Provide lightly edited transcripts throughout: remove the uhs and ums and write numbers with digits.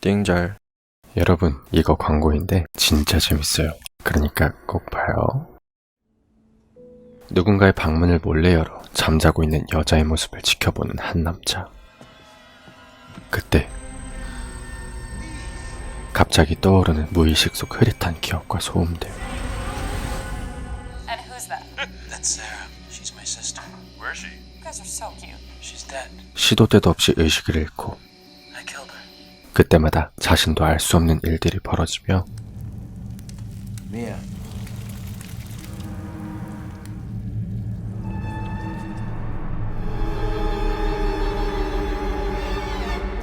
띵잘. 여러분, 이거 광고인데 진짜 재밌어요. 그러니까 꼭 봐요. 누군가의 방문을 몰래 열어 잠자고 있는 여자의 모습을 지켜보는 한 남자. 그때 갑자기 떠오르는 무의식 속 흐릿한 기억과 소음들. And who's that? That's Sarah. She's my sister. Where is she? You guys are so cute. She's dead. 시도 때도 없이 의식을 잃고 I killed her. 그때마다 자신도 알 수 없는 일들이 벌어지며 Mia.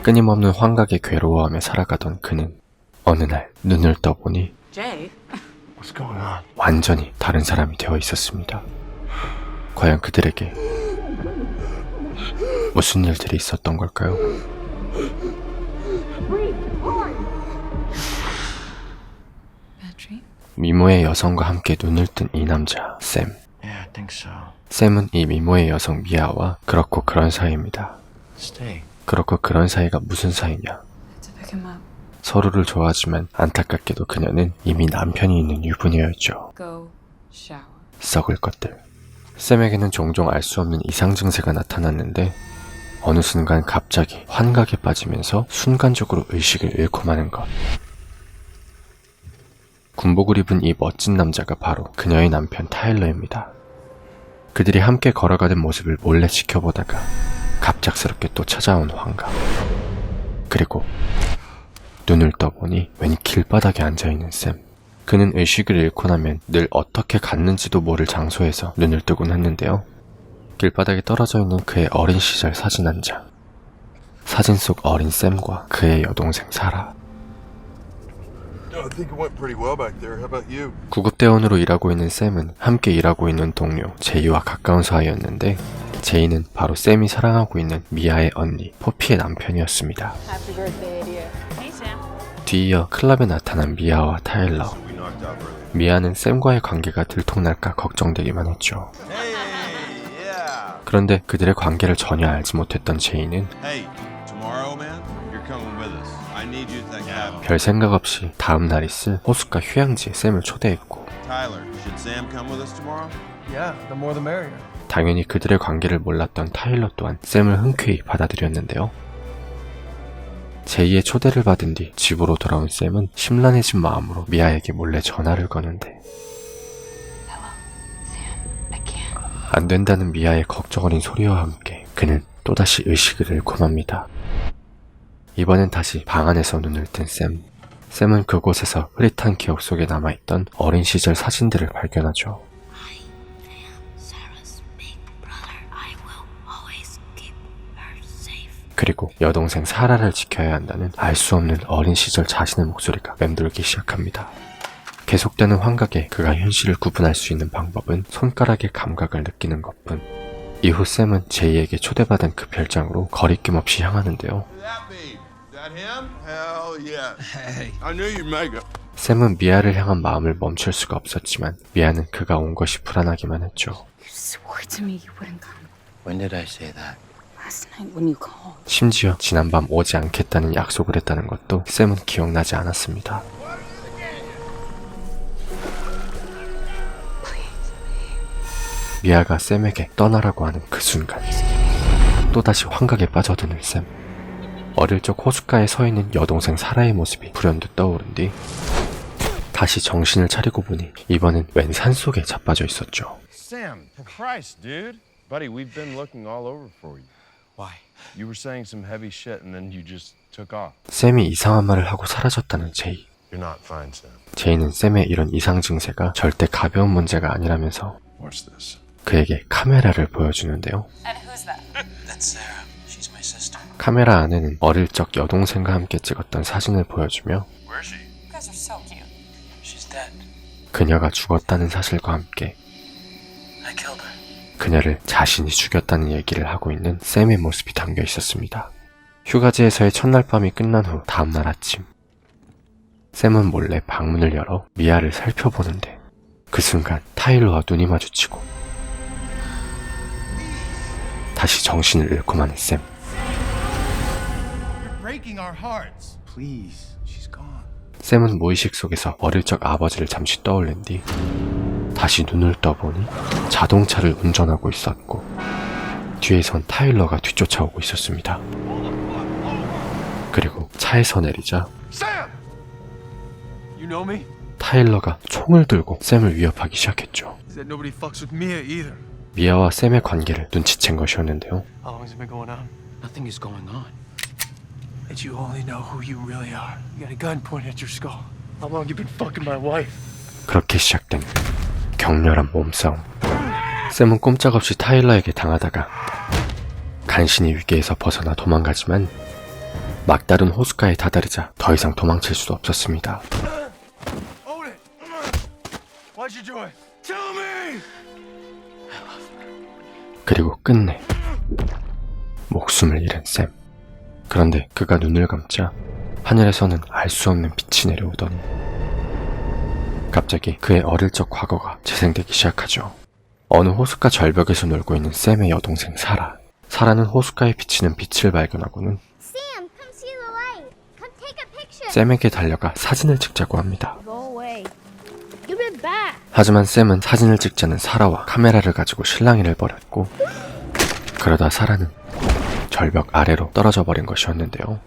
끊임없는 환각에 괴로워하며 살아가던 그는 어느 날 눈을 떠보니 Jay? What's going on? 완전히 다른 사람이 되어 있었습니다. 과연 그들에게 무슨 일들이 있었던 걸까요? 미모의 여성과 함께 눈을 뜬 이 남자, 샘. Yeah, I think so. 샘은 이 미모의 여성 미아와 그렇고 그런 사이입니다. Stay. 그렇고 그런 사이가 무슨 사이냐? To pick him up. 서로를 좋아하지만 안타깝게도 그녀는 이미 남편이 있는 유부녀였죠. Go shower. 썩을 것들. 샘에게는 종종 알 수 없는 이상 증세가 나타났는데 어느 순간 갑자기 환각에 빠지면서 순간적으로 의식을 잃고 마는 것. 군복을 입은 이 멋진 남자가 바로 그녀의 남편 타일러입니다. 그들이 함께 걸어가는 모습을 몰래 지켜보다가 갑작스럽게 또 찾아온 환각. 그리고 눈을 떠보니 웬 길바닥에 앉아있는 샘. 그는 의식을 잃고 나면 늘 어떻게 갔는지도 모를 장소에서 눈을 뜨곤 했는데요. 길바닥에 떨어져 있는 그의 어린 시절 사진 한 장. 사진 속 어린 샘과 그의 여동생 사라. I think it went pretty well back there. How about you? 구급대원으로 일하고 있는 샘은 함께 일하고 있는 동료 제이와 가까운 사이였는데 제이는 바로 샘이 사랑하고 있는 미아의 언니 포피의 남편이었습니다. Happy birthday, idiot. Hey, Sam. 뒤이어 클럽에 나타난 미아와 타일러. We knocked out early. 미아는 샘과의 관계가 들통날까 걱정되기만 했죠. Hey, yeah. 그런데 그들의 관계를 전혀 알지 못했던 제이는 Hey, tomorrow, man, you're coming with us. I need you to that cabin. 별 생각 없이 다음 날 있을 호숫가 휴양지에 샘을 초대했고 Tyler, should Sam come with us tomorrow? Yeah, the more the merrier. 당연히 그들의 관계를 몰랐던 타일러 또한 샘을 흔쾌히 받아들였는데요. 제이의 초대를 받은 뒤 집으로 돌아온 샘은 심란해진 마음으로 미아에게 몰래 전화를 거는데 안 된다는 미아의 걱정 어린 소리와 함께 그는 또다시 의식을 잃고 맙니다. 이번엔 다시 방 안에서 눈을 뜬 샘. 샘은 그곳에서 흐릿한 기억 속에 남아있던 어린 시절 사진들을 발견하죠. 그리고 여동생 사라를 지켜야 한다는 알 수 없는 어린 시절 자신의 목소리가 맴돌기 시작합니다. 계속되는 환각에 그가 현실을 구분할 수 있는 방법은 손가락의 감각을 느끼는 것뿐. 이후 샘은 제이에게 초대받은 그 별장으로 거리낌 없이 향하는데요. That babe. That him? Hell yeah. Hey. I knew you'd make it. 샘은 미아를 향한 마음을 멈출 수가 없었지만 미아는 그가 온 것이 불안하기만 했죠. You swore to me you wouldn't come. When did I say that? Last night when you called. 심지어 지난밤 오지 않겠다는 약속을 했다는 것도 샘은 기억나지 않았습니다. 미아가 샘에게 떠나라고 하는 그 순간 또다시 환각에 빠져드는 샘. 어릴 적 호숫가에 서 있는 여동생 사라의 모습이 불현듯 떠오른 뒤 다시 정신을 차리고 보니 이번엔 웬 산속에 자빠져 있었죠. Sam, for Christ, dude. Buddy, we've been looking all over for you. Why? You were saying some heavy shit and then you just took off. 샘이 이상한 말을 하고 사라졌다는 제이. You're not fine, Sam. 제이는 샘의 이런 이상 증세가 절대 가벼운 문제가 아니라면서 Watch this. 그에게 카메라를 보여주는데요. And who's that? That's Sarah. She's my sister. 카메라 안에는 어릴 적 여동생과 함께 찍었던 사진을 보여주며 Where is she? You guys are so cute. She's dead. 그녀가 죽었다는 사실과 함께 I killed her. 그녀를 자신이 죽였다는 얘기를 하고 있는 샘의 모습이 담겨 있었습니다. 휴가지에서의 첫날 밤이 끝난 후 다음날 아침 샘은 몰래 방문을 열어 미아를 살펴보는데 그 순간 타일러와 눈이 마주치고 다시 정신을 잃고 마는 샘. You're breaking our hearts. Please, she's gone. 샘은 무의식 속에서 어릴 적 아버지를 잠시 떠올린 뒤 다시 눈을 떠보니 자동차를 운전하고 있었고 뒤에선 타일러가 뒤쫓아오고 있었습니다. 그리고 차에서 내리자 Sam! You know me? 타일러가 총을 들고 샘을 위협하기 시작했죠. He said nobody fucks with Mia either. 미아와 샘의 관계를 눈치챈 것이었는데요. How long has it been going on? Nothing is going on. That you only know who you really are. You got a gun pointed at your skull. How long you been fucking my wife? 그렇게 시작된 격렬한 몸싸움. 샘은 꼼짝없이 타일러에게 당하다가 간신히 위기에서 벗어나 도망가지만 막다른 호숫가에 다다르자 더 이상 도망칠 수도 없었습니다. Own it! Why'd you do it? Tell me! 그리고 끝내 목숨을 잃은 샘. 그런데 그가 눈을 감자 하늘에서는 알 수 없는 빛이 내려오더니 갑자기 그의 어릴 적 과거가 재생되기 시작하죠. 어느 호숫가 절벽에서 놀고 있는 샘의 여동생 사라. 사라는 호숫가에 비치는 빛을 발견하고는 Sam, come see the light. Come take a picture. 샘에게 달려가 사진을 찍자고 합니다. Go away. Give it back. 하지만 샘은 사진을 찍자는 사라와 카메라를 가지고 실랑이를 벌였고 그러다 사라는 절벽 아래로 떨어져 버린 것이었는데요.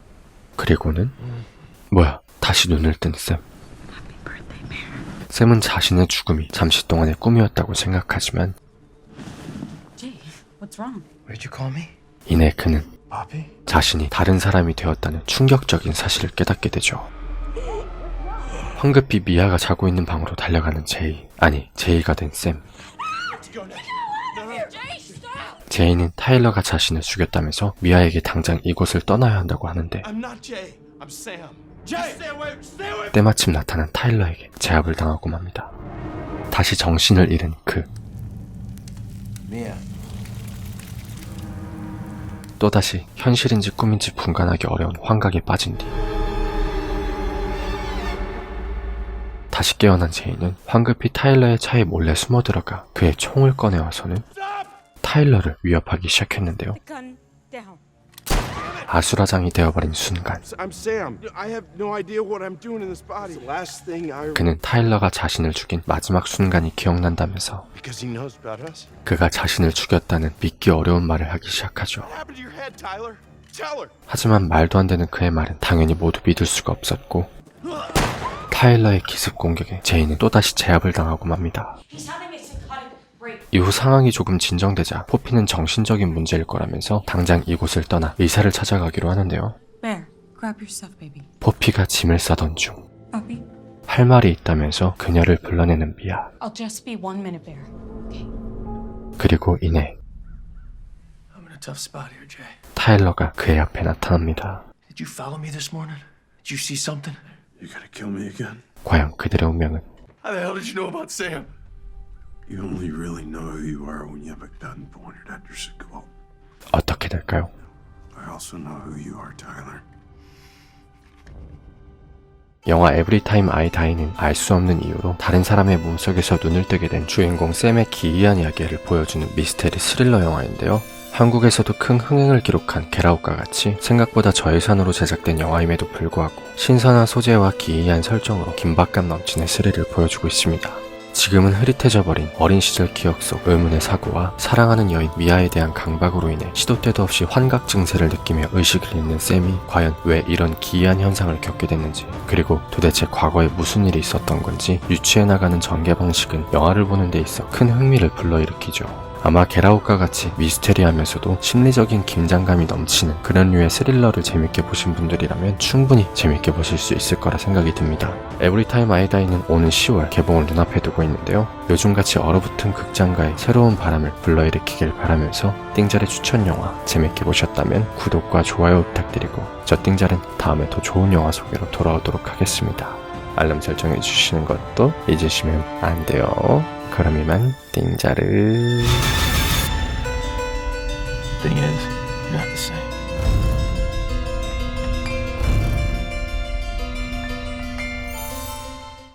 그리고는 뭐야, 다시 눈을 뜬 샘. 샘은 자신의 죽음이 잠시 동안의 꿈이었다고 생각하지만 Jay, what's wrong? What did you call me? 이내 그는 Poppy? 자신이 다른 사람이 되었다는 충격적인 사실을 깨닫게 되죠. 황급히 미아가 자고 있는 방으로 달려가는 제이가 된 샘. 제이는 타일러가 자신을 죽였다면서 미아에게 당장 이곳을 떠나야 한다고 하는데 I'm not Jay. I'm Sam. Jay! Stay away! Stay away! 때마침 나타난 타일러에게 제압을 당하고 맙니다. 다시 정신을 잃은 그. Mia. 또다시 현실인지 꿈인지 분간하기 어려운 환각에 빠진 뒤 다시 깨어난 제이는 황급히 타일러의 차에 몰래 숨어 들어가 그의 총을 꺼내와서는 타일러를 위협하기 시작했는데요. Gun down. 아수라장이 되어버린 순간 I'm Sam. I have no idea what I'm doing in this body. It's the last thing I 그는 타일러가 자신을 죽인 마지막 순간이 기억난다면서 because he knows about us. 그가 자신을 죽였다는 믿기 어려운 말을 하기 시작하죠. What happened to your head, Tyler? Tell her. 하지만 말도 안 되는 그의 말은 당연히 모두 믿을 수가 없었고 타일러의 기습 공격에 제이는 또다시 제압을 당하고 맙니다. He's having a psychotic break. 이후 상황이 조금 진정되자 포피는 정신적인 문제일 거라면서 당장 이곳을 떠나 의사를 찾아가기로 하는데요. Bear, grab your stuff, baby. 포피가 짐을 싸던 중 Poppy, 할 말이 있다면서 그녀를 불러내는 미아. I'll just be 1 minute, Bear. Okay. 그리고 이내 I'm in a tough spot here, Jay. 타일러가 그의 앞에 나타납니다. Did you follow me this morning? Did you see something? You gonna kill me again? 과연 그들의 운명은 How the hell did you know about Sam? You only really know who you are when you have a gun pointed at your skull. 어떻게 될까요? I also know who you are, Tyler. 영화 에브리타임 아이 다이는 알 수 없는 이유로 다른 사람의 몸속에서 눈을 뜨게 된 주인공 샘의 기이한 이야기를 보여주는 미스테리 스릴러 영화인데요. 한국에서도 큰 흥행을 기록한 겟아웃과 같이 생각보다 저예산으로 제작된 영화임에도 불구하고 신선한 소재와 기이한 설정으로 긴박감 넘치는 스릴을 보여주고 있습니다. 지금은 흐릿해져버린 어린 시절 기억 속 의문의 사고와 사랑하는 여인 미아에 대한 강박으로 인해 시도 때도 없이 환각 증세를 느끼며 의식을 잃는 샘이 과연 왜 이런 기이한 현상을 겪게 됐는지, 그리고 도대체 과거에 무슨 일이 있었던 건지 유추해 나가는 전개 방식은 영화를 보는 데 있어 큰 흥미를 불러일으키죠. 아마 겟아웃과 같이 미스테리하면서도 심리적인 긴장감이 넘치는 그런 류의 스릴러를 재밌게 보신 분들이라면 충분히 재밌게 보실 수 있을 거라 생각이 듭니다. 에브리타임 아이 다이는 오는 10월 개봉을 눈앞에 두고 있는데요. 요즘같이 얼어붙은 극장가에 새로운 바람을 불러일으키길 바라면서 띵잘의 추천 영화 재밌게 보셨다면 구독과 좋아요 부탁드리고 저 띵잘은 다음에 더 좋은 영화 소개로 돌아오도록 하겠습니다. 알람 설정해 주시는 것도 잊으시면 안 돼요. 그럼 이만 띵자르. Thing is, you're not the same.